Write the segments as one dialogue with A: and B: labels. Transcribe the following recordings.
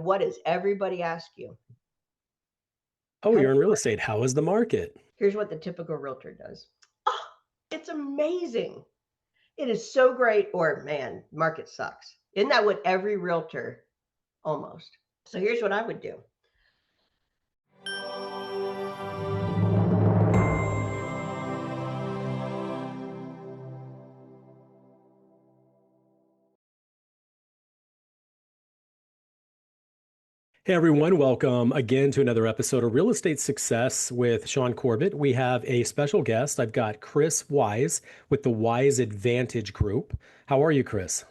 A: What does everybody ask you?
B: Oh, you're in real estate. How is the market?
A: Here's what the typical realtor does. Oh, it's amazing. It is so great. Or, man, market sucks. Isn't that what every realtor almost? So here's what I would do.
B: Hey everyone, welcome again to another episode of Real Estate Success with Shaune Corbett. We have a special guest. I've got Kris Wise with the Wise Advantage Group. How are you, Kris?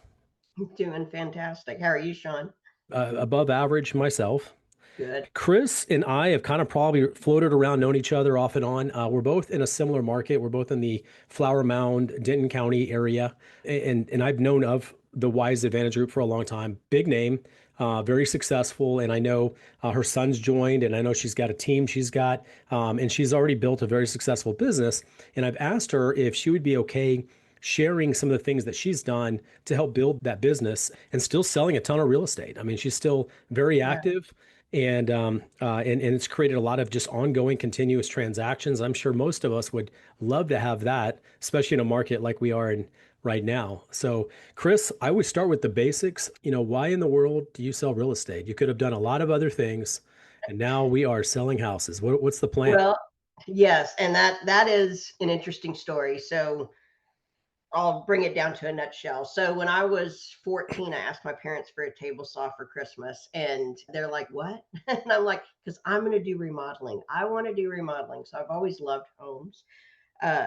A: Doing fantastic. How are you, Shaune?
B: Above average myself.
A: Good.
B: Kris and I have kind of probably floated around, known each other off and on. We're both in a similar market. We're both in the Flower Mound, Denton County area, and I've known of the Wise Advantage Group for a long time. Big name, very successful, and I know her son's joined, and I know she's got a team she's got, and she's already built a very successful business. And I've asked her if she would be okay sharing some of the things that she's done to help build that business and still selling a ton of real estate. I mean, she's still very
A: Yeah.
B: active and it's created a lot of just ongoing continuous transactions. I'm sure most of us would love to have that, especially in a market like we are in right now. So, Kris, I would start with the basics. Why in the world do you sell real estate? You could have done a lot of other things, and now we are selling houses. What's the plan?
A: Well, yes, and that is an interesting story. So I'll bring it down to a nutshell. So when I was 14, I asked my parents for a table saw for Christmas, and they're like, "What?" And I'm like, "Because I'm going to do remodeling. I want to do remodeling." So I've always loved homes.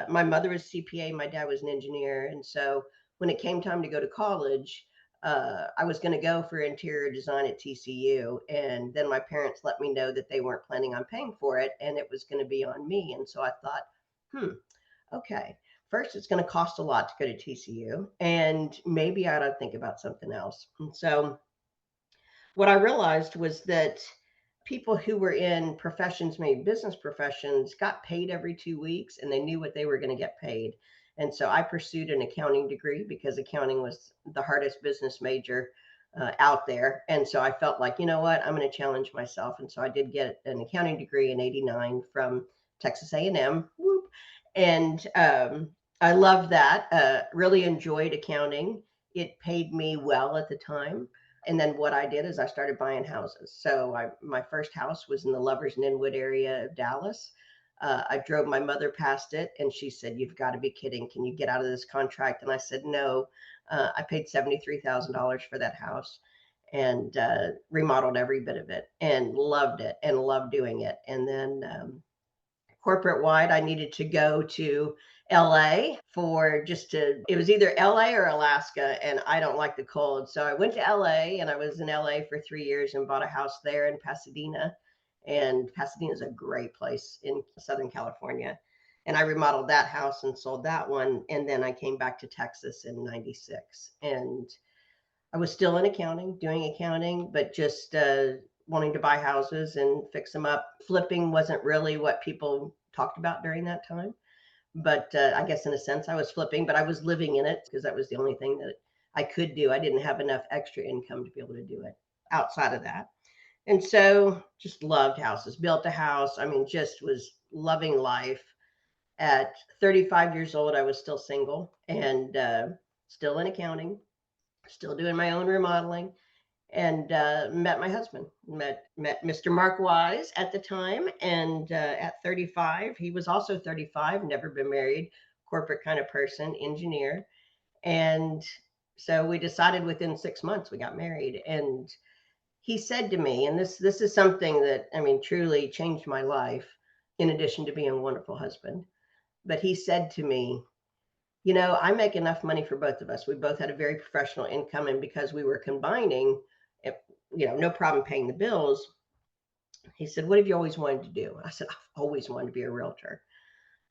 A: My mother was CPA, my dad was an engineer, and so when it came time to go to college, I was going to go for interior design at TCU, and then my parents let me know that they weren't planning on paying for it, and it was going to be on me. And so I thought, okay. First, it's going to cost a lot to go to TCU, and maybe I ought to think about something else. And so, what I realized was that people who were in professions, maybe business professions, got paid every 2 weeks and they knew what they were going to get paid. And so, I pursued an accounting degree because accounting was the hardest business major out there. And so, I felt like, you know what, I'm going to challenge myself. And so, I did get an accounting degree in '89 from Texas A&M. Whoop. And I loved that. Really enjoyed accounting. It paid me well at the time. And then what I did is I started buying houses. So my first house was in the Lovers and Inwood area of Dallas. I drove my mother past it, and she said, "You've got to be kidding. Can you get out of this contract?" And I said, "No." I paid $73,000 for that house and remodeled every bit of it and loved it and loved doing it. And then corporate wide, I needed to go to LA for just to, it was either LA or Alaska, and I don't like the cold. So I went to LA, and I was in LA for 3 years and bought a house there in Pasadena. And Pasadena is a great place in Southern California. And I remodeled that house and sold that one. And then I came back to Texas in '96. And I was still in accounting, doing accounting, but just wanting to buy houses and fix them up. Flipping wasn't really what people talked about during that time. But I guess in a sense, I was flipping, but I was living in it because that was the only thing that I could do. I didn't have enough extra income to be able to do it outside of that. And so just loved houses, built a house. I mean, just was loving life. At 35 years old, I was still single and still in accounting, still doing my own remodeling, and met my husband. Met Mr. Mark Wise at the time, and at 35, he was also 35, never been married, corporate kind of person, engineer, and so we decided within 6 months we got married. And he said to me, and this is something that I mean truly changed my life, in addition to being a wonderful husband. But he said to me, I make enough money for both of us. We both had a very professional income. And because we were combining, it, no problem paying the bills. He said, "What have you always wanted to do?" I said, "I've always wanted to be a realtor."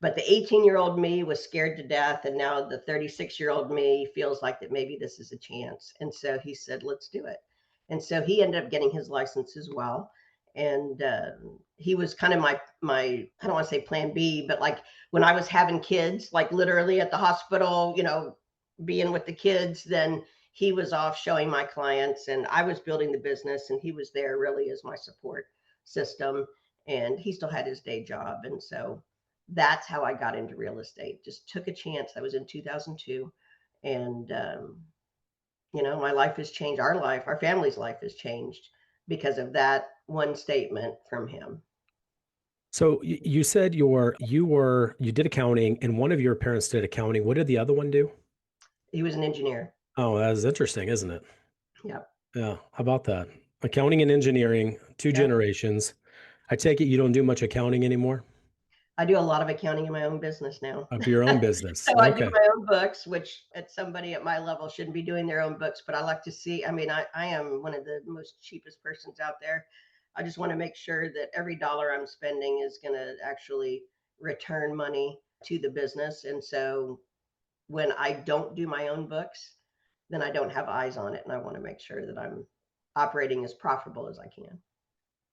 A: But the 18-year-old me was scared to death. And now the 36-year-old me feels like that maybe this is a chance. And so he said, "Let's do it." And so he ended up getting his license as well. And he was kind of my I don't want to say plan B, but like when I was having kids, like literally at the hospital, being with the kids, then he was off showing my clients, and I was building the business, and he was there really as my support system. And he still had his day job. And so that's how I got into real estate. Just took a chance. That was in 2002. And, my life has changed. Our family's life has changed because of that one statement from him.
B: So you said you did accounting and one of your parents did accounting. What did the other one do?
A: He was an engineer.
B: Oh, that is interesting, isn't it?
A: Yep.
B: Yeah. How about that? Accounting and engineering, two
A: Yep.
B: generations. I take it you don't do much accounting anymore
A: I do a lot of accounting in my own business now.
B: of your own business.
A: So I do
B: Okay.
A: my own books, which at somebody at my level shouldn't be doing their own books, but I like to see, I am one of the most cheapest persons out there. I just want to make sure that every dollar I'm spending is going to actually return money to the business. And so when I don't do my own books, then I don't have eyes on it. And I want to make sure that I'm operating as profitable as I can.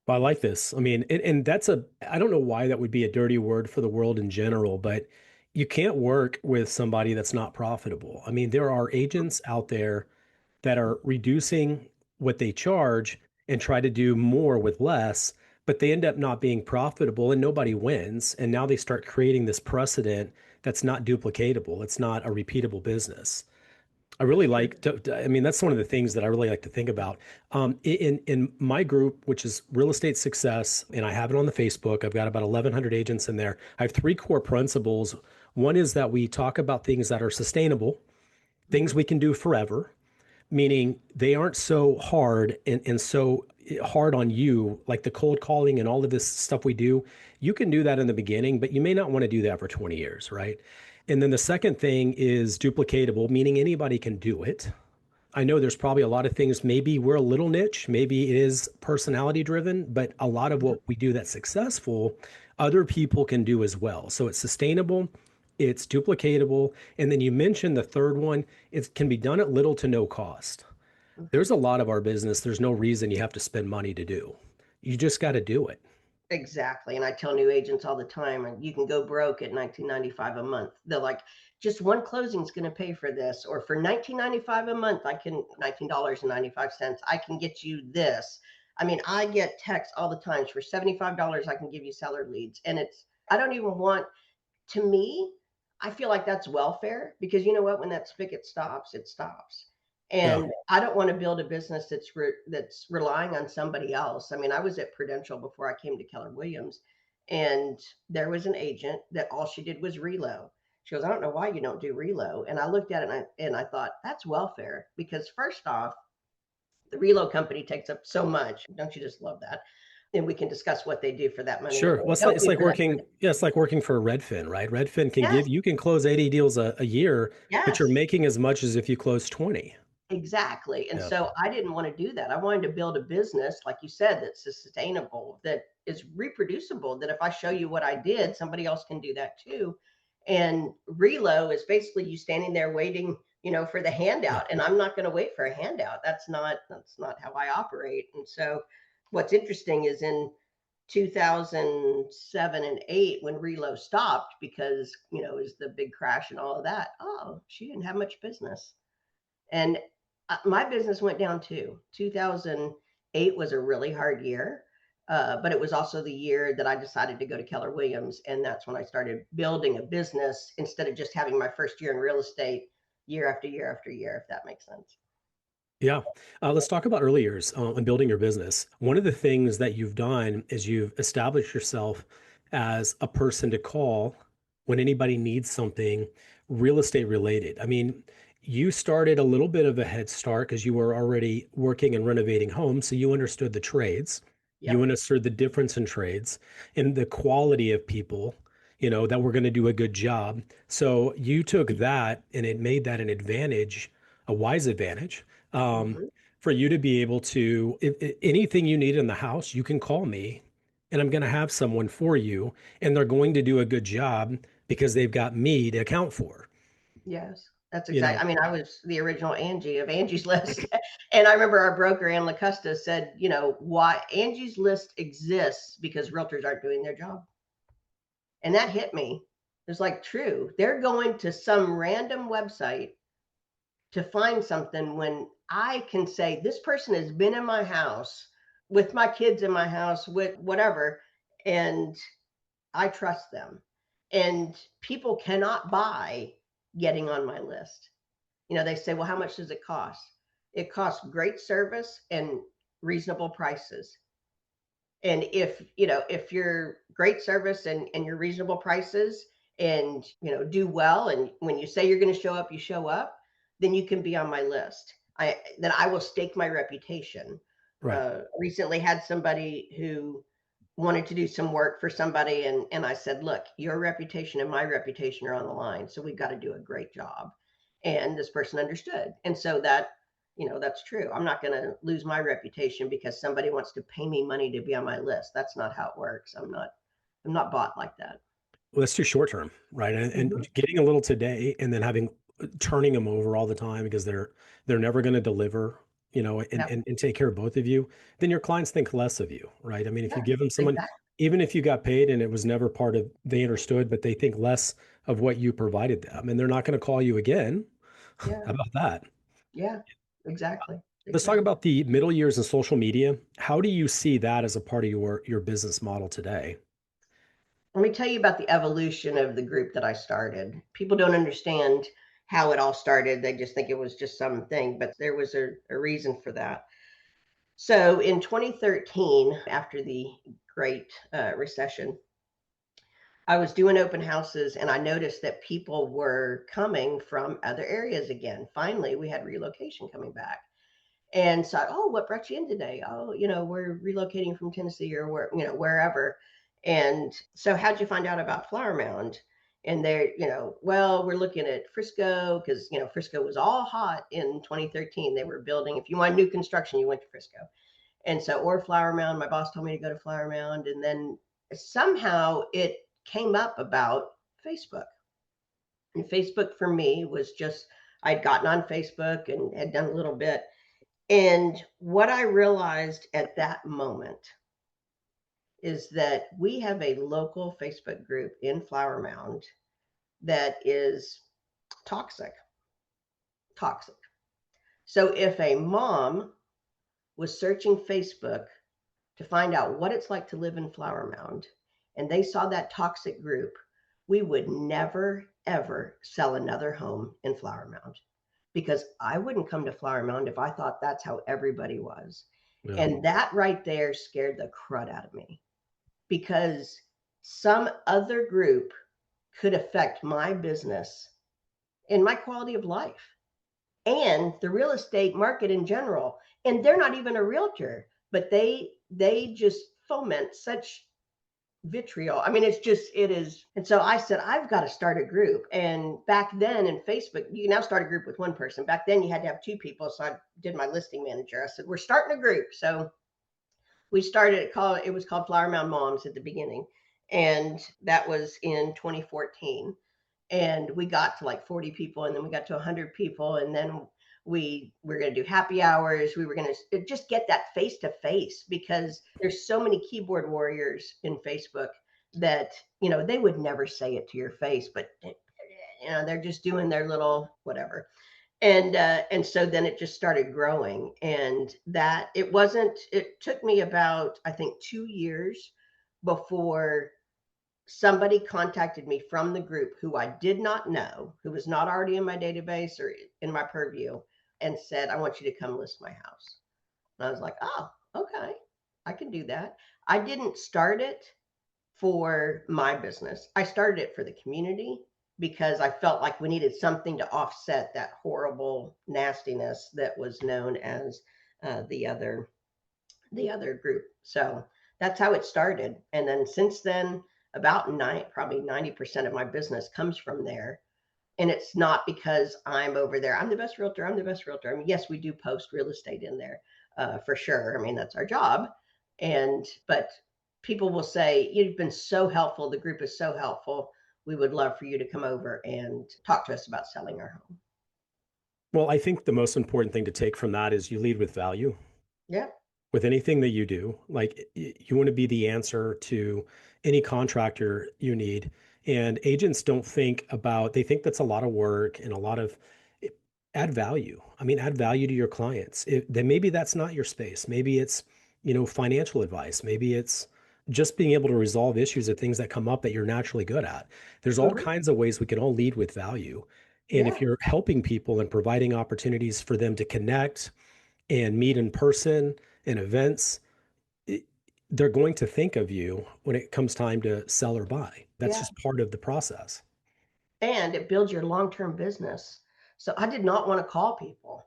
B: Well, I like this. I mean, and I don't know why that would be a dirty word for the world in general, but you can't work with somebody that's not profitable. I mean, there are agents out there that are reducing what they charge and try to do more with less, but they end up not being profitable and nobody wins. And now they start creating this precedent that's not duplicatable. It's not a repeatable business. I really
A: Sure.
B: like I mean, that's one of the things that I really like to think about. In my group, which is Real Estate Success, and I have it on the Facebook, I've got about 1,100 agents in there. I have three core principles. One is that we talk about things that are sustainable, things
A: Mhm.
B: we can do forever, meaning they aren't so hard and so hard on you, like the cold calling and all of this stuff we do. You can do that in the beginning, but you may not want to do that for 20 years, right? And then the second thing is duplicatable, meaning anybody can do it. I know there's probably a lot of things, maybe we're a little niche, maybe it is personality driven, but a lot of
A: Mhm.
B: what we do that's successful, other people can do as well. So it's sustainable, it's duplicatable. And then you mentioned the third one, it can be done at little to no cost.
A: Mhm.
B: There's a lot of our business, there's no reason you have to spend money to do. You just got to do it.
A: Exactly. And I tell new agents all the time, and you can go broke at 19.95 a month. They're like, just one closing is going to pay for this. Or for 19.95 a month, I can $19.95, I can get you this. I mean, I get texts all the times for $75, I can give you seller leads. And I don't even want, to me, I feel like that's welfare because you know what? When that spigot stops, it stops.
B: Yeah.
A: And I don't want to build a business that's relying on somebody else. I mean, I was at Prudential before I came to Keller Williams, and there was an agent that all she did was relo. She goes, I don't know why you don't do relo. And I looked at it and I thought, that's welfare because first off, the relo company takes up so much. Don't you just love that? And we can discuss what they do for that money and
B: Sure.
A: what
B: Well,
A: they don't
B: it's
A: do
B: like
A: for that
B: working,
A: money.
B: yeah, it's like working for Redfin, right? Redfin can
A: Yes,
B: give, you can close 80 deals a year, but you're
A: yes.
B: making as much as if you close 20.
A: Exactly. And
B: Yeah.
A: so I didn't want to do that. I wanted to build a business, like you said, that's sustainable, that is reproducible, that if I show you what I did, somebody else can do that too. And relo is basically you standing there waiting, for the
B: Yeah.
A: handout. And I'm not going to wait for a handout. That's not how I operate. And so what's interesting is in 2007 and 8 when relo stopped because, it was the big crash and all of that. Oh, she didn't have much business. And my business went down too. 2008 was a really hard year, but it was also the year that I decided to go to Keller Williams. And that's when I started building a business instead of just having my first year in real estate year after year after year, if that makes sense.
B: Yeah. Let's talk about early years and building your business. One of the things that you've done is you've established yourself as a person to call when anybody needs something real estate related. I mean, you started a little bit of a head start because you were already working and renovating homes. So you understood the trades, you
A: Yep.
B: understood the difference in trades and the quality of people, that were going to do a good job. So you took that and it made that an advantage, a wise advantage um,
A: Hmm.
B: for you to be able to, if anything you need in the house, you can call me and I'm going to have someone for you and they're going to do a good job because they've got me to account for,
A: Yes. That's
B: you
A: exactly.
B: know?
A: I mean, I was the original Angie of Angie's List. And I remember our broker, Ann LaCusta, said, why Angie's List exists because realtors aren't doing their job. And that hit me. It's like, true. They're going to some random website to find something when I can say, this person has been in my house with my kids in my house, with whatever, and I trust them. And people cannot buy getting on my list. They say, well, how much does it cost? It costs great service and reasonable prices. And if you're great service and your reasonable prices and, do well, and when you say you're going to show up, you show up, then you can be on my list. Then I will stake my reputation.
B: Right.
A: Recently had somebody who wanted to do some work for somebody, and I said, look, your reputation and my reputation are on the line, so we've got to do a great job. And this person understood. And so that's true. I'm not going to lose my reputation because somebody wants to pay me money to be on my list. That's not how it works. I'm not bought like that.
B: Well, that's too short term, right?
A: Mhm.
B: And getting a little today and then turning them over all the time because they're never going to deliver,
A: Yep.
B: and take care of both of you, then your clients think less of you, right? I mean, if you
A: Yeah,
B: give them someone,
A: exactly.
B: even if you got paid and it was never part of, they understood, but they think less of what you provided them, and they're not going to call you again. How
A: Yeah.
B: about that?
A: Yeah. Exactly.
B: Let's talk
A: Exactly.
B: about the middle years in social media. How do you see that as a part of your business model today?
A: Let me tell you about the evolution of the group that I started. People don't understand how it all started. They just think it was just something, but there was a reason for that. So in 2013, after the Great Recession, I was doing open houses and I noticed that people were coming from other areas again. Finally, we had relocation coming back. And so, oh, what brought you in today? Oh, we're relocating from Tennessee or wherever. And so, how'd you find out about Flower Mound? And they're, well, we're looking at Frisco because, Frisco was all hot in 2013. They were building, if you want new construction, you went to Frisco. And so, or Flower Mound, my boss told me to go to Flower Mound. And then somehow it came up about Facebook. And Facebook for me was just, I'd gotten on Facebook and had done a little bit. And what I realized at that moment is that we have a local Facebook group in Flower Mound that is toxic, toxic. So if a mom was searching Facebook to find out what it's like to live in Flower Mound and they saw that toxic group, we would never, ever sell another home in Flower Mound because I wouldn't come to Flower Mound if I thought that's how everybody was.
B: Yeah.
A: And that right there scared the crud out of me because some other group could affect my business and my quality of life and the real estate market in general. And they're not even a realtor, but they just foment such vitriol. I mean, it is. And so I said, I've got to start a group. And back then in Facebook, you can now start a group with one person. Back then you had to have two people. So I did my listing manager. I said, we're starting a group. So we started it was called Flower Mound Moms at the beginning. And that was in 2014. And we got to like 40 people and then we got to 100 people. And then we were going to do happy hours. We were going to just get that face to face because there's so many keyboard warriors in Facebook that, they would never say it to your face, but they're just doing their little whatever. And so then it just started growing, and that it took me about, I think, 2 years before somebody contacted me from the group who I did not know, who was not already in my database or in my purview, and said, I want you to come list my house. And I was like, oh, okay, I can do that. I didn't start it for my business. I started it for the community because I felt like we needed something to offset that horrible nastiness that was known as the other group. So that's how it started. And then since then, about probably 90% of my business comes from there. And it's not because I'm over there. I'm the best realtor. I'm the best realtor. I mean, yes, we do post real estate in there for sure. I mean, that's our job. But people will say, you've been so helpful. The group is so helpful. We would love for you to come over and talk to us about selling our home.
B: Well, I think the most important thing to take from that is you lead with value
A: Yeah.
B: with anything that you do. Like you want to be the answer to any contractor you need. And agents don't think about, they think that's a lot of work and a lot of, add value. I mean, add value to your clients. Then maybe that's not your space. Maybe it's, financial advice. Maybe it's just being able to resolve issues of things that come up that you're naturally good at. There's all
A: Mhm.
B: kinds of ways we can all lead with value. And if
A: Yeah,
B: you're helping people and providing opportunities for them to connect and meet in person in events, it, they're going to think of you when it comes time to sell or buy. That's
A: yeah.
B: just part of the process.
A: And it builds your long-term business. So I did not want to call people.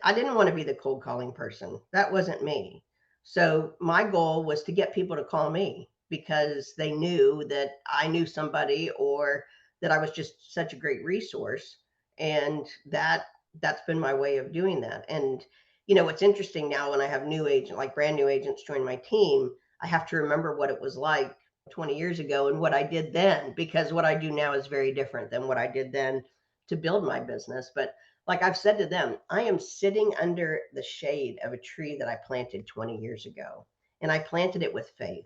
A: I didn't want to be the cold calling person. That wasn't me. So my goal was to get people to call me because they knew that I knew somebody or that I was just such a great resource. And that's been my way of doing that. And what's interesting now when I have new agent, like brand new agents join my team, I have to remember what it was like 20 years ago and what I did then, because what I do now is very different than what I did then to build my business. But like I've said to them, I am sitting under the shade of a tree that I planted 20 years ago. And I planted it with faith.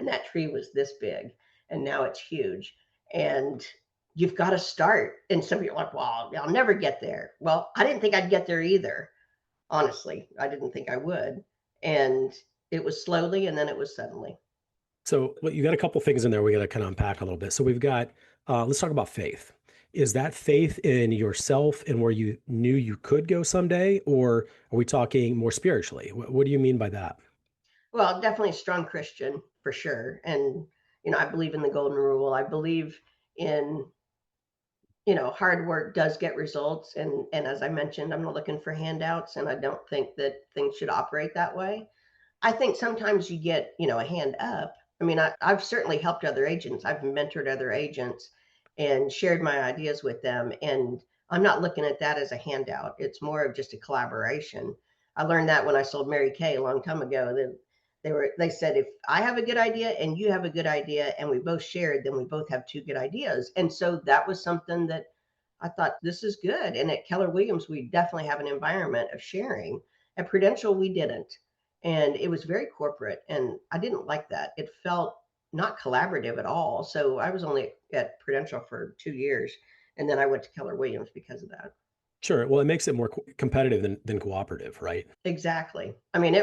A: And that tree was this big. And now it's huge. And you've got to start. And some of you are like, well, I'll never get there. Well, I didn't think I'd get there either. Honestly, I didn't think I would. And it was slowly and then it was suddenly.
B: So, well, you got a couple things in there we got to kind of unpack a little bit. So we've got, let's talk about faith. Is that faith in yourself and where you knew you could go someday, or are we talking more spiritually? What do you mean by that?
A: Well, definitely a strong Christian for sure. And, I believe in the golden rule. I believe in hard work does get results. And as I mentioned, I'm not looking for handouts, and I don't think that things should operate that way. I think sometimes you get, a hand up. I mean, I've certainly helped other agents. I've mentored other agents and shared my ideas with them. And I'm not looking at that as a handout. It's more of just a collaboration. I learned that when I sold Mary Kay a long time ago. That they said, if I have a good idea and you have a good idea and we both shared, then we both have two good ideas. And so that was something that I thought, this is good. And at Keller Williams, we definitely have an environment of sharing. At Prudential, we didn't. And it was very corporate. And I didn't like that. It felt not collaborative at all. So I was only at Prudential for 2 years. And then I went to Keller Williams because of that.
B: Sure. Well, it makes it more competitive than cooperative, right?
A: Exactly. I mean,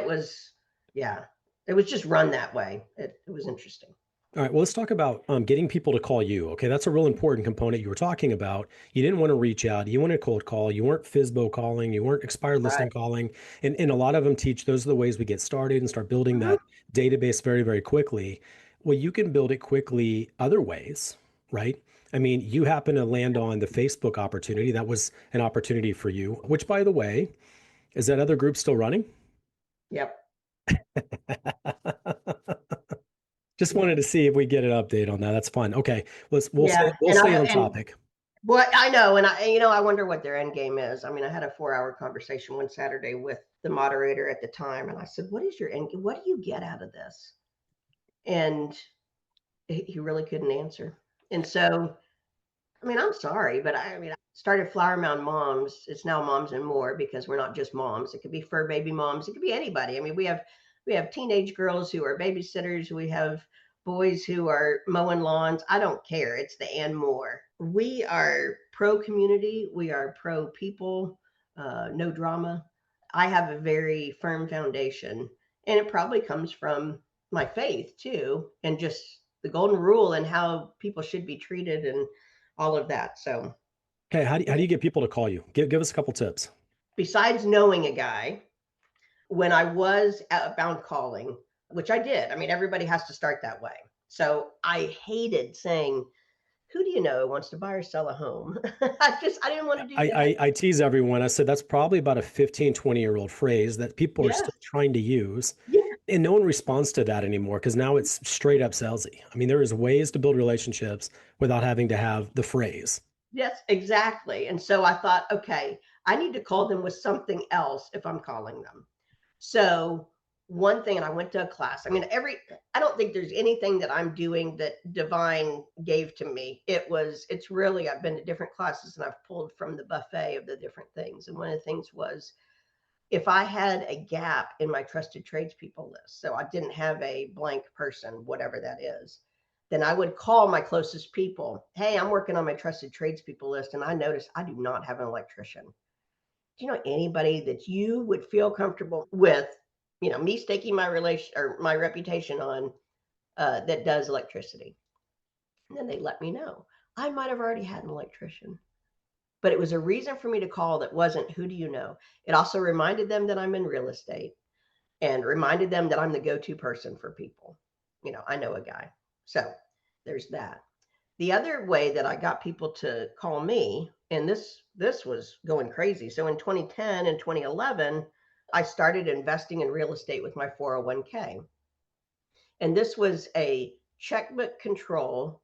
A: yeah, it was just run that way. It was interesting.
B: All right. Well, let's talk about getting people to call you. Okay, that's a real important component you were talking about. You didn't want to reach out. You want to cold call. You weren't FISBO calling. You weren't expired listing
A: Right.
B: calling. And a lot of them teach those are the ways we get started and start building
A: Mhm.
B: that database very, very quickly. Well, you can build it quickly other ways, right? I mean, you happen to land on the Facebook opportunity. That was an opportunity for you, which, by the way, is that other group still running?
A: Yep.
B: Just wanted to see if we get an update on that. That's fun. Okay, we'll
A: Yeah.
B: we'll
A: And
B: stay
A: I
B: on
A: and
B: topic.
A: what I know, and I wonder what their end game is. I mean, I had a 4-hour conversation one Saturday with the moderator at the time, and I said, "What is your end? What do you get out of this?" And he really couldn't answer. And so, I mean, I'm sorry, but I started Flower Mound Moms. It's now Moms and More because we're not just moms. It could be fur baby moms. It could be anybody. I mean, we have teenage girls who are babysitters. We have boys who are mowing lawns. I don't care. It's the and more. We are pro community. We are pro people. No drama. I have a very firm foundation, and it probably comes from my faith too, and just the golden rule and how people should be treated and all of that. So,
B: Okay, how do you get people to call you? Give us a couple tips.
A: besides knowing a guy, when I was outbound calling, which I did, I mean, everybody has to start that way. So I hated saying, who do you know wants to buy or sell a home? I didn't want to do that.
B: I tease everyone. I said that's probably about a 15, 20-year-old phrase that people are
A: Yes.
B: still trying to use.
A: Yeah.
B: And no one responds to that anymore because now it's straight up salesy. I mean, there is ways to build relationships without having to have the phrase.
A: Yes, exactly. And so I thought, okay, I need to call them with something else if I'm calling them. So one thing, and I went to a class. I mean, I don't think there's anything that I'm doing that divine gave to me. It's really, I've been to different classes and I've pulled from the buffet of the different things. And one of the things was if I had a gap in my trusted tradespeople list, so I didn't have a blank person, whatever that is, then I would call my closest people. Hey, I'm working on my trusted tradespeople list, and I noticed I do not have an electrician. Do you know anybody that you would feel comfortable with, me staking my relation or my reputation on, that does electricity? And then they let me know. I might have already had an electrician, but it was a reason for me to call that wasn't, who do you know? It also reminded them that I'm in real estate and reminded them that I'm the go-to person for people. I know a guy. So there's that. The other way that I got people to call me, and this was going crazy. So in 2010 and 2011, I started investing in real estate with my 401k. And this was a checkbook control,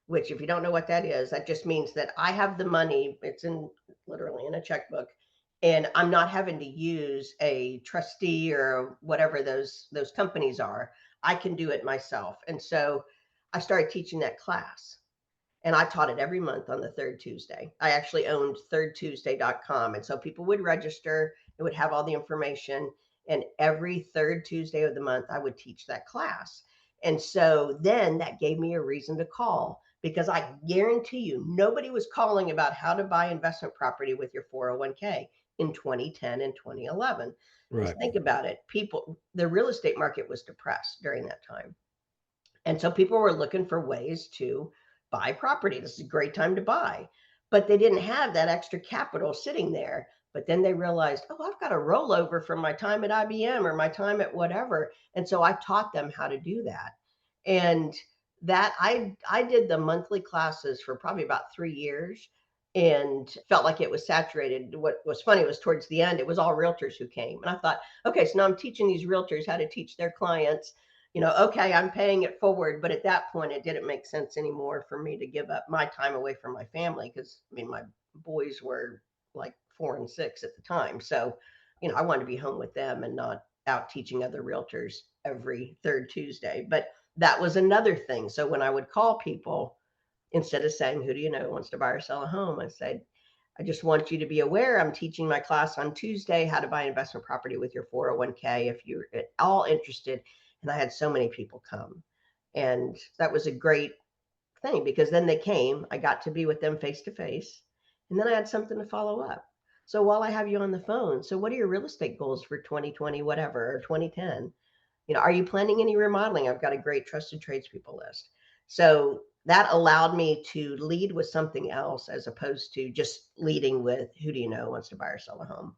A: which, if you don't know what that is, that just means that I have the money, it's literally in a checkbook, and I'm not having to use a trustee or whatever those companies are. I can do it myself. And so I started teaching that class. And I taught it every month on the third Tuesday. I actually owned thirdtuesday.com. And so people would register, it would have all the information. And every third Tuesday of the month, I would teach that class. And so then that gave me a reason to call, because I guarantee you, nobody was calling about how to buy investment property with your 401k in 2010 and 2011. Because
B: Right.
A: think about it, the real estate market was depressed during that time. And so people were looking for ways to buy property. This is a great time to buy, but they didn't have that extra capital sitting there. But then they realized, oh, I've got a rollover from my time at IBM or my time at whatever. And so I taught them how to do that. And that I did the monthly classes for probably about 3 years and felt like it was saturated. What was funny was towards the end, it was all realtors who came. And I thought, okay, so now I'm teaching these realtors how to teach their clients. Okay, I'm paying it forward. But at that point, it didn't make sense anymore for me to give up my time away from my family, because my boys were like 4 and 6 at the time. So, I wanted to be home with them and not out teaching other realtors every third Tuesday. But that was another thing. So when I would call people, instead of saying, who do you know who wants to buy or sell a home, I said, I just want you to be aware I'm teaching my class on Tuesday, how to buy investment property with your 401k, if you're at all interested. And I had so many people come. And that was a great thing, because then they came, I got to be with them face to face, and then I had something to follow up. So while I have you on the phone, so what are your real estate goals for 2020, whatever, or 2010? Are you planning any remodeling? I've got a great trusted tradespeople list. So that allowed me to lead with something else, as opposed to just leading with, who do you know wants to buy or sell a home?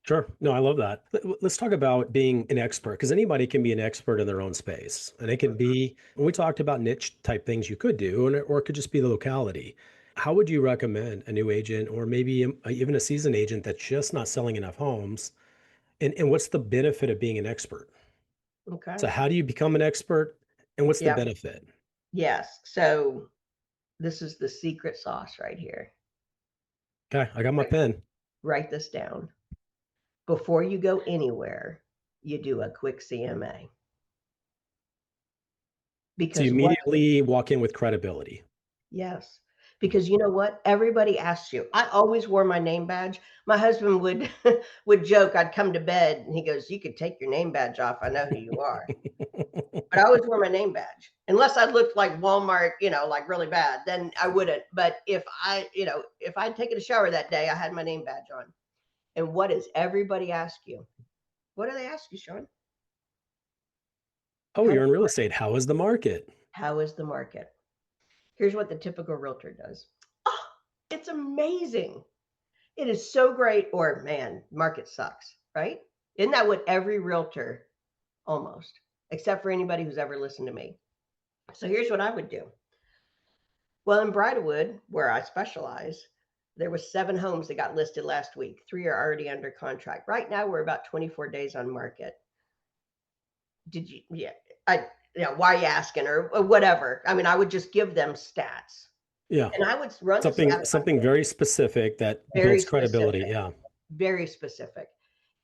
B: Sure. No, I love that. Let's talk about being an expert, because anybody can be an expert in their own space. And it can be, when we talked about niche type things you could do, or it could just be the locality. How would you recommend a new agent, or maybe even a seasoned agent that's just not selling enough homes? And what's the benefit of being an expert?
A: Okay.
B: So how do you become an expert, and what's the
A: Yep.
B: benefit?
A: Yes. So this is the secret sauce right here.
B: Okay, I got my pen.
A: Write this down. Before you go anywhere, you do a quick CMA.
B: So you
A: Because what?
B: immediately walk in with credibility.
A: Yes. Because you know what? Everybody asks you. I always wore my name badge. My husband would would joke. I'd come to bed and he goes, "You could take your name badge off. I know who you are." But I always wore my name badge. Unless I looked like Walmart, like really bad, then I wouldn't. But if I'd taken a shower that day, I had my name badge on. And what does everybody ask you? What do they ask you, Shaune?
B: Oh, you're in real estate. How is the market?
A: How is the market? Here's what the typical realtor does. Oh, it's amazing. It is so great. Or, man, market sucks, right? Isn't that what every realtor, almost, except for anybody who's ever listened to me? So here's what I would do. Well, in Bridalwood, where I specialize, there was 7 homes that got listed last week. 3 are already under contract. Right now, we're about 24 days on market. Did you? Yeah. Why are you asking, or whatever? I mean, I would just give them stats.
B: Yeah.
A: And I would run this
B: Something very specific that
A: very
B: builds credibility.
A: specific,
B: Yeah.
A: very specific.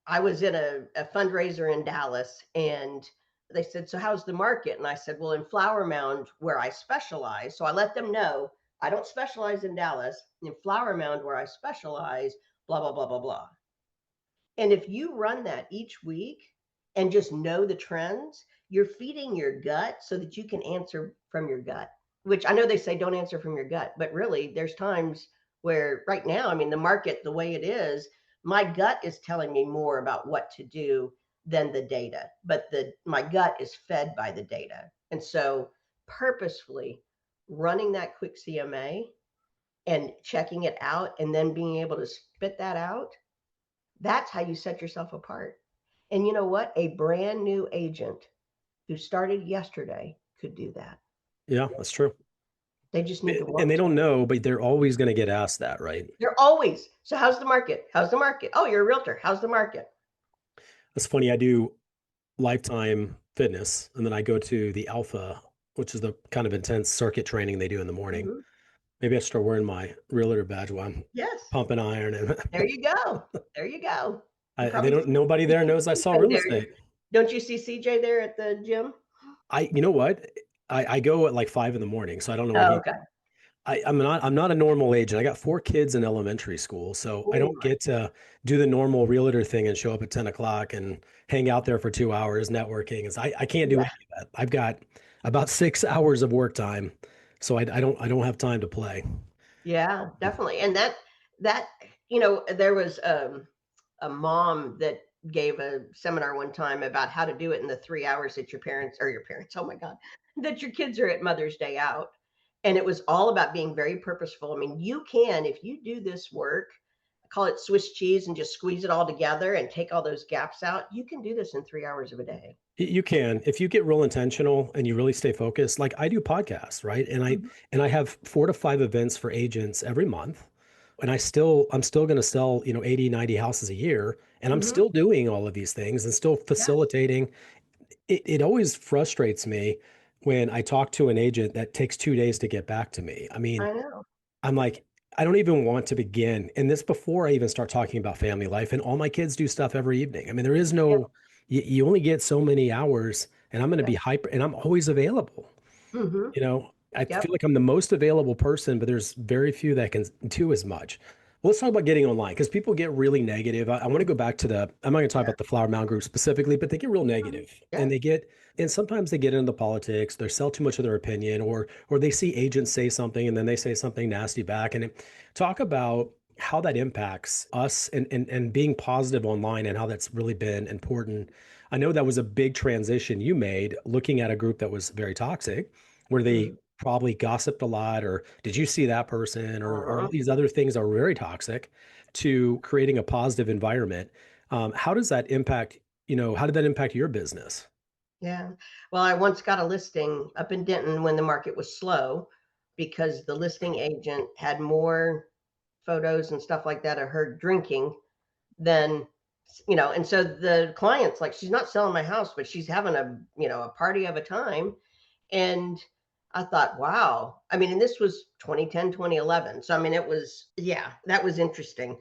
A: I was in a fundraiser in Dallas, and they said, so how's the market? And I said, well, in Flower Mound, where I specialize. So I let them know I don't specialize in Dallas. In Flower Mound, where I specialize, blah, blah, blah, blah, blah. And if you run that each week and just know the trends, you're feeding your gut so that you can answer from your gut, which I know they say don't answer from your gut, but really there's times where right now, I mean, the market, the way it is, my gut is telling me more about what to do than the data, but my gut is fed by the data. And so purposefully running that quick CMA and checking it out and then being able to spit that out, that's how you set yourself apart. And you know what? A brand new agent who started yesterday could do that.
B: Yeah, that's true.
A: They just need to
B: And
A: want
B: they
A: to.
B: don't know, but they're always going to get asked that, right?
A: They're always, so how's the market? How's the market? Oh, you're a realtor. How's the market?
B: It's funny. I do Lifetime Fitness, and then I go to the Alpha, which is the kind of intense circuit training they do in the morning.
A: Mhm.
B: Maybe I should start wearing my realtor badge while I'm
A: Yes.
B: pumping iron. And
A: There you go. There you go. You
B: they
A: probably
B: don't. Nobody
A: you
B: there
A: see
B: knows I sell
A: CJ
B: real
A: there.
B: estate.
A: Don't you see CJ there at the gym?
B: You know what? I go at like 5 in the morning, so I don't know when
A: Oh,
B: he.
A: okay.
B: I'm not a normal agent. I got 4 kids in elementary school, so I
A: Oh
B: don't
A: my.
B: get to do the normal realtor thing and show up at 10 o'clock and hang out there for 2 hours networking. I can't do
A: Yeah.
B: any of that. I've got about 6 hours of work time, so I don't have time to play.
A: Yeah, definitely. And that there was a mom that gave a seminar one time about how to do it in the 3 hours that your parents, oh my God, that your kids are at Mother's Day out. And it was all about being very purposeful. I mean, you can, if you do this work, call it Swiss cheese and just squeeze it all together and take all those gaps out, you can do this in 3 hours of a day.
B: You can, if you get real intentional and you really stay focused. Like I do podcasts, right? And I
A: Mhm.
B: and I have 4 to 5 events for agents every month. And I'm still going to sell, 80, 90 houses a year. And I'm
A: Mhm.
B: still doing all of these things and still
A: Yes,
B: facilitating. It always frustrates me when I talk to an agent that takes 2 days to get back to me. I mean,
A: I know.
B: I'm like, I don't even want to begin. And this before I even start talking about family life. And all my kids do stuff every evening. I mean, there is
A: Yeah,
B: no, you only get so many hours, and I'm going to
A: yeah.
B: be hyper, and I'm always available.
A: Mhm.
B: I
A: Yep.
B: feel like I'm the most available person, but there's very few that can do as much. Well, let's talk about getting online because people get really negative. I want to go back to I'm not going to talk
A: Yeah.
B: about the Flower Mound group specifically, but they get real
A: Mhm.
B: negative
A: Yeah.
B: and and sometimes they get into politics, they sell too much of their opinion, or they see agents say something and then they say something nasty back. Talk about how that impacts us and being positive online and how that's really been important. I know that was a big transition you made looking at a group that was very toxic where they
A: Mhm.
B: probably gossiped a lot, or did you see that person, or all
A: Uh-huh.
B: these other things that were very toxic, to creating a positive environment. How does that impact, how did that impact your business?
A: Yeah. Well, I once got a listing up in Denton when the market was slow because the listing agent had more photos and stuff like that of her drinking than, and so the client's like, she's not selling my house, but she's having a party of a time. And I thought, wow. I mean, and this was 2010, 2011. So, I mean, yeah, that was interesting.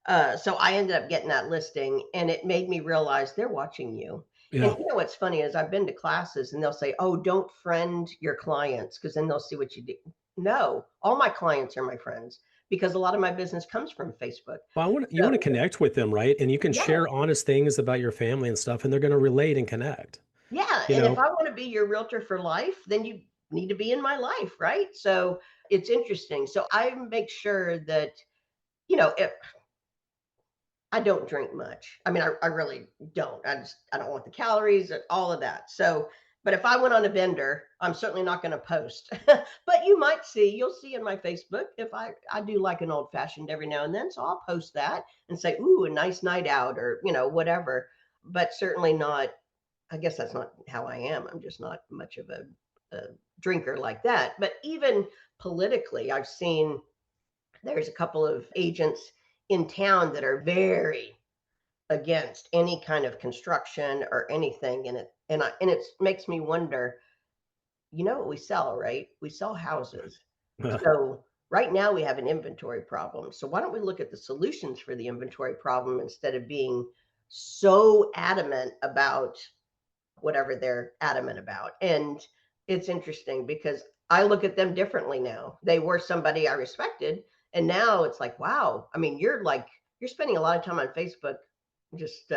A: So I ended up getting that listing and it made me realize they're watching you. And
B: Yeah.
A: what's funny is I've been to classes and they'll say, oh, don't friend your clients because then they'll see what you do. No, all my clients are my friends because a lot of my business comes from Facebook.
B: Well, you
A: So,
B: want to connect with them, right? And you can
A: yeah,
B: share honest things about your family and stuff, and they're going to relate and connect.
A: yeah.
B: You
A: And if
B: know,
A: I want to be your realtor for life, then you need to be in my life, right? So it's interesting. So I make sure that, if I don't drink much. I mean, I really don't. I don't want the calories and all of that. So, but if I went on a bender, I'm certainly not going to post. But you'll see in my Facebook if I do like an old fashioned every now and then. So I'll post that and say, ooh, a nice night out or, whatever. But certainly not, I guess that's not how I am. I'm just not much of a drinker like that. But even politically, I've seen there's a couple of agents in town that are very against any kind of construction or anything in it. And it makes me wonder, what we sell, right? We sell houses. So right now we have an inventory problem. So why don't we look at the solutions for the inventory problem instead of being so adamant about whatever they're adamant about? And it's interesting because I look at them differently now. They were somebody I respected, and now it's like, wow. I mean, you're spending a lot of time on Facebook just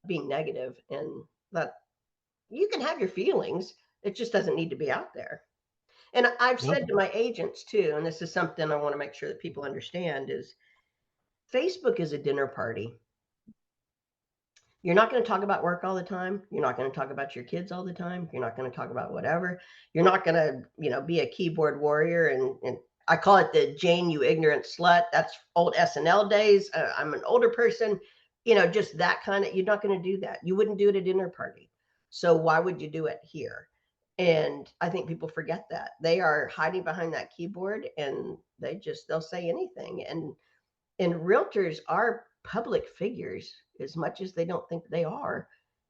A: being negative, and that you can have your feelings. It just doesn't need to be out there. And I've
B: Yep.
A: said to my agents too, and this is something I want to make sure that people understand is Facebook is a dinner party. You're not going to talk about work all the time. You're not going to talk about your kids all the time. You're not going to talk about whatever. You're not going to, be a keyboard warrior. And I call it the Jane, you ignorant slut. That's old SNL days. I'm an older person, just that kind of, you're not going to do that. You wouldn't do it at a dinner party. So why would you do it here? And I think people forget that they are hiding behind that keyboard and they'll say anything. And realtors are public figures as much as they don't think they are.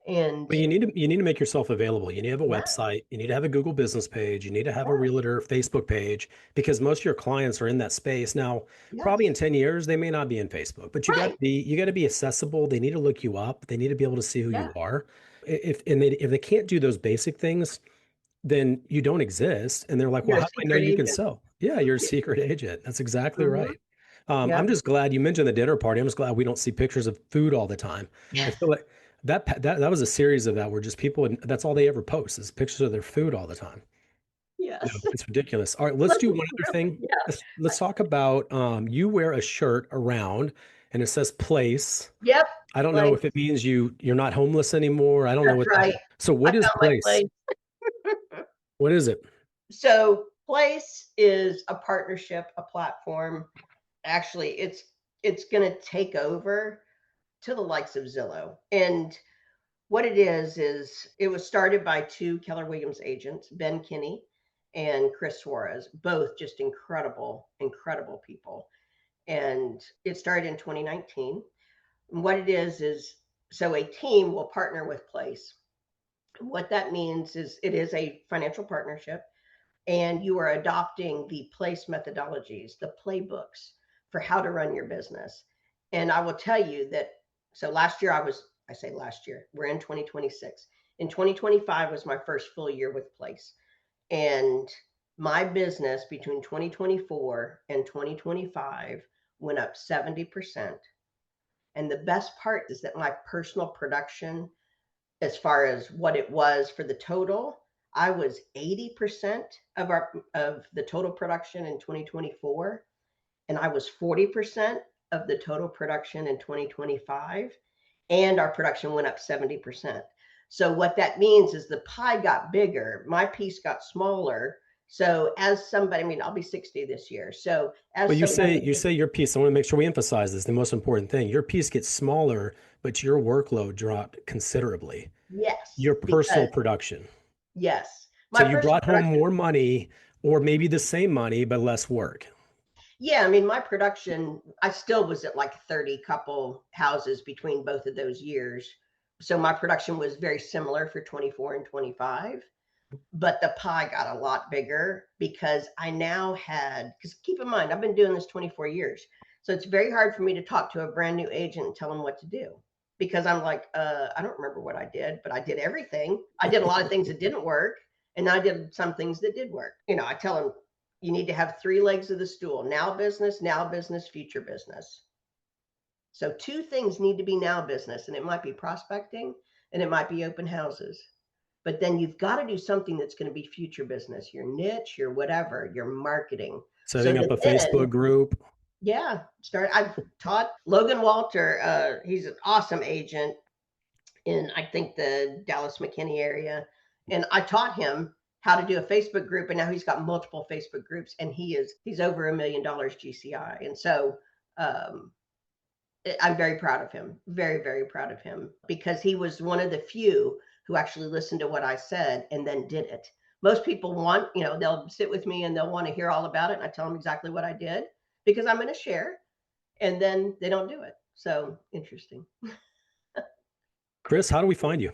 A: And
B: But you need to make yourself available. You need to have a
A: yeah,
B: website. You need to have a Google business page. You need to have a
A: yeah,
B: realtor Facebook page because most of your clients are in that space. Now, probably in
A: yes,
B: 10 years, they may not be in Facebook, but
A: right,
B: you got to be accessible. They need to look you up. They need to be able to see who
A: yeah.
B: you are. If they can't do those basic things, then you don't exist. And they're like, well,
A: You're a
B: how do I know
A: secret
B: you can
A: agent.
B: sell? Yeah, you're a secret agent. That's exactly
A: Hmm.
B: right.
A: Yep.
B: I'm just glad you mentioned the dinner party. I'm just glad we don't see pictures of food all the time. I
A: Yes.
B: feel like that was a series of that where just people, that's all they ever post is pictures of their food all the time. No,
A: Yes.
B: it's ridiculous. All right, let's
A: Let's
B: do
A: be
B: one other
A: real.
B: thing.
A: Yeah.
B: Let's talk about you wear a shirt around and it says place.
A: Yep.
B: I don't know
A: Like
B: if it means you're not homeless anymore. I don't know
A: that's
B: what that.
A: right.
B: So
A: I
B: what is
A: found my
B: place?
A: place.
B: What is it?
A: So Place is a partnership, a platform. Actually, it's going to take over to the likes of Zillow. And what it is it was started by two Keller Williams agents, Ben Kinney and Kris Wise, both just incredible, incredible people. And it started in 2019. And what it is so a team will partner with Place. What that means is it is a financial partnership and you are adopting the Place methodologies, the playbooks for how to run your business. And I will tell you that, so last year I say last year, we're in 2026. In 2025 was my first full year with Place. And my business between 2024 and 2025 went up 70%. And the best part is that my personal production, as far as what it was for the total, I was 80% of the total production in 2024, and I was 40% of the total production in 2025, and our production went up 70%. So what that means is the pie got bigger, my piece got smaller. So as somebody, I mean, I'll be 60 this year. So
B: But
A: as
B: you
A: somebody,
B: say your piece. I want to make sure we emphasize this. The most important thing: your piece gets smaller, but your workload dropped considerably.
A: yes,
B: Your
A: because
B: personal production.
A: yes,
B: So
A: my
B: you
A: personal
B: brought home
A: production.
B: more money, or maybe the same money, but less work.
A: Yeah, I mean, my production, I still was at like 30 couple houses between both of those years. So my production was very similar for 24 and 25, but the pie got a lot bigger because I now had, because keep in mind, I've been doing this 24 years. So it's very hard for me to talk to a brand new agent and tell them what to do because I'm like, I don't remember what I did, but I did everything. I did a lot of things that didn't work, and I did some things that did work. I tell them you need to have three legs of the stool: now business, future business. So two things need to be now business, and it might be prospecting and it might be open houses. But then you've got to do something that's going to be future business, your niche, your whatever, your marketing. So
B: Setting up
A: that
B: a
A: then,
B: Facebook group.
A: yeah, I've taught Logan Walter. He's an awesome agent in, I think, the Dallas McKinney area. And I taught him how to do a Facebook group. And now he's got multiple Facebook groups and he's over $1 million GCI. And so, um, I'm very proud of him, very, very proud of him because he was one of the few who actually listened to what I said and then did it. Most people want, they'll sit with me and they'll want to hear all about it. And I tell them exactly what I did because I'm going to share, and then they don't do it. So interesting.
B: Kris, how do we find you?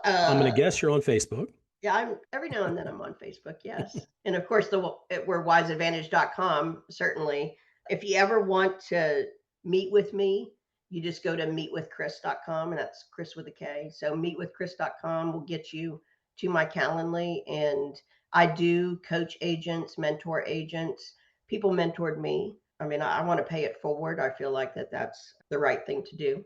B: I'm going to
A: Uh,
B: guess you're on Facebook.
A: yeah, I'm every now and then I'm on Facebook. Yes. And of course, we're wiseadvantage.com. Certainly. If you ever want to meet with me, you just go to meetwithkris.com, and that's Kris with a K. So meetwithkris.com will get you to my Calendly. And I do coach agents, mentor agents. People mentored me. I mean, I want to pay it forward. I feel like that's the right thing to do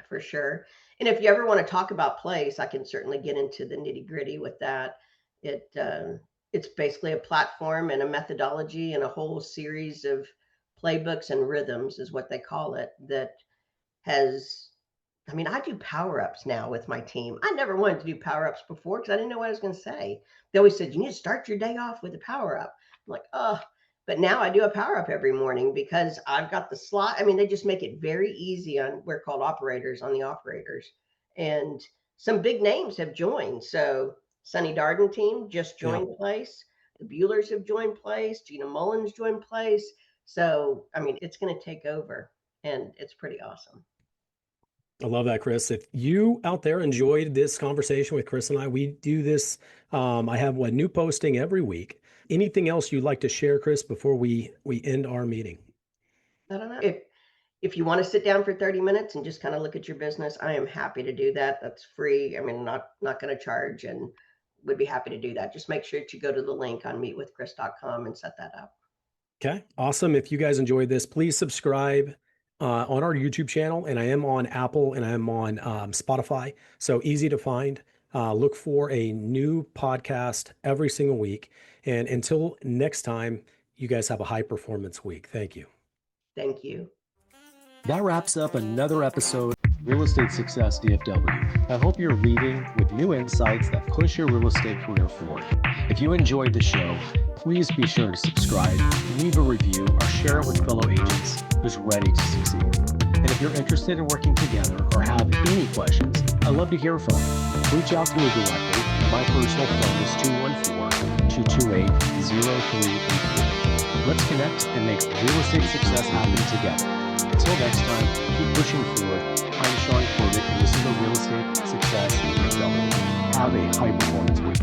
A: for sure. And if you ever want to talk about place, I can certainly get into the nitty gritty with that. It's basically a platform and a methodology and a whole series of playbooks and rhythms is what they call it, that has, I mean, I do power ups now with my team. I never wanted to do power ups before because I didn't know what I was going to say. They always said, you need to start your day off with a power up. I'm like, oh, but now I do a power up every morning because I've got the slot. I mean, they just make it very easy on, we're called operators, on the operators. And some big names have joined. So Sonny Darden team just joined place. The Buellers have joined place. Gina Mullins joined place. So, I mean, it's going to take over and it's pretty awesome.
B: I love that, Kris. If you out there enjoyed this conversation with Kris and I, we do this. I have a new posting every week. Anything else you'd like to share, Kris, before we end our meeting?
A: I don't know. If you want to sit down for 30 minutes and just kind of look at your business, I am happy to do that. That's free. I mean, not going to charge, and would be happy to do that. Just make sure that you go to the link on meetwithkris.com and set that up.
B: Okay, awesome. If you guys enjoyed this, please subscribe on our YouTube channel. And I am on Apple and I am on Spotify. So easy to find. Look for a new podcast every single week. And until next time, you guys have a high performance week. Thank you.
A: Thank you.
B: That wraps up another episode of Real Estate Success DFW. I hope you're leaving with new insights that push your real estate career forward. If you enjoyed the show, please be sure to subscribe, leave a review, or share it with fellow agents who's ready to succeed. And if you're interested in working together or have any questions, I'd love to hear from you. Reach out to me directly. My personal phone is 214-228-0384. Let's connect and make real estate success happen together. Until next time, keep pushing forward. I'm Shaune Corbett, and this is the Real Estate Success DFW. Have a high performance week.